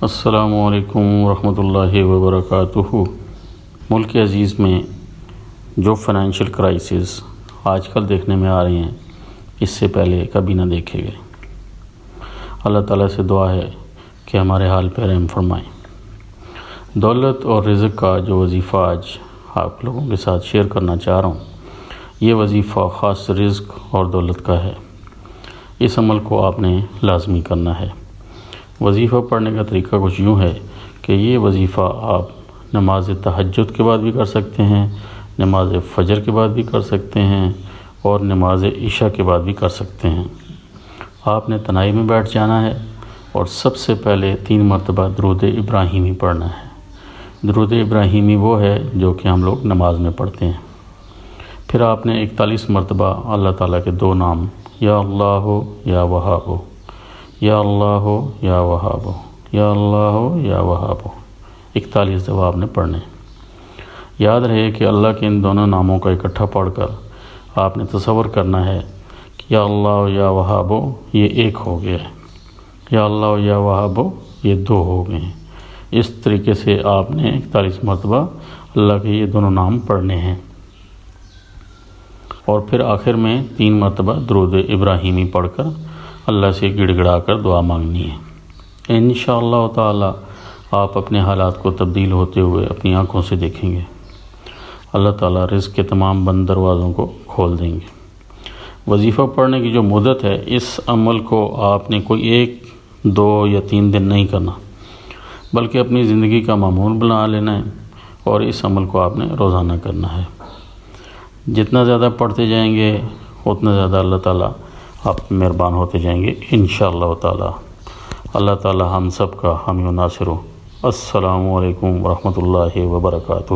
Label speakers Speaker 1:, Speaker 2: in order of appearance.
Speaker 1: السلام علیکم ورحمۃ اللہ وبرکاتہ۔ ملک عزیز میں جو فائنینشیل کرائسس آج کل دیکھنے میں آ رہے ہیں، اس سے پہلے کبھی نہ دیکھے گئے۔ اللہ تعالیٰ سے دعا ہے کہ ہمارے حال پہ رحم فرمائیں۔ دولت اور رزق کا جو وظیفہ آج آپ لوگوں کے ساتھ شیئر کرنا چاہ رہا ہوں، یہ وظیفہ خاص رزق اور دولت کا ہے۔ اس عمل کو آپ نے لازمی کرنا ہے۔ وظیفہ پڑھنے کا طریقہ کچھ یوں ہے کہ یہ وظیفہ آپ نماز تہجد کے بعد بھی کر سکتے ہیں، نماز فجر کے بعد بھی کر سکتے ہیں اور نماز عشاء کے بعد بھی کر سکتے ہیں۔ آپ نے تنہائی میں بیٹھ جانا ہے اور سب سے پہلے 3 مرتبہ درود ابراہیمی پڑھنا ہے۔ درود ابراہیمی وہ ہے جو کہ ہم لوگ نماز میں پڑھتے ہیں۔ پھر آپ نے 41 مرتبہ اللہ تعالیٰ کے 2 نام یا اللہ یا وہاب، یا اللہ یا وہاب، یا اللہ یا وہاب 41 دفعہ آپ نے پڑھنے۔ یاد رہے کہ اللہ کے ان دونوں ناموں کا اکٹھا پڑھ کر آپ نے تصور کرنا ہے کہ یا اللہ یا وہاب یہ ایک ہو گیا ہے، یا اللہ یا وہاب یہ 2 ہو گئے ہیں۔ اس طریقے سے آپ نے 41 مرتبہ اللہ کے یہ دونوں نام پڑھنے ہیں، اور پھر آخر میں 3 مرتبہ درود ابراہیمی پڑھ کر اللہ سے گڑ گڑا کر دعا مانگنی ہے۔ انشاءاللہ تعالی آپ اپنے حالات کو تبدیل ہوتے ہوئے اپنی آنکھوں سے دیکھیں گے۔ اللہ تعالیٰ رزق کے تمام بند دروازوں کو کھول دیں گے۔ وظیفہ پڑھنے کی جو مدت ہے، اس عمل کو آپ نے کوئی 1، 2 یا 3 دن نہیں کرنا، بلکہ اپنی زندگی کا معمول بنا لینا ہے، اور اس عمل کو آپ نے روزانہ کرنا ہے۔ جتنا زیادہ پڑھتے جائیں گے اتنا زیادہ اللہ تعالیٰ آپ مہربان ہوتے جائیں گے انشاءاللہ تعالیٰ۔ اللہ تعالیٰ ہم سب کا حامی و ناصر ہو۔ السلام علیکم ورحمۃ اللہ وبرکاتہ۔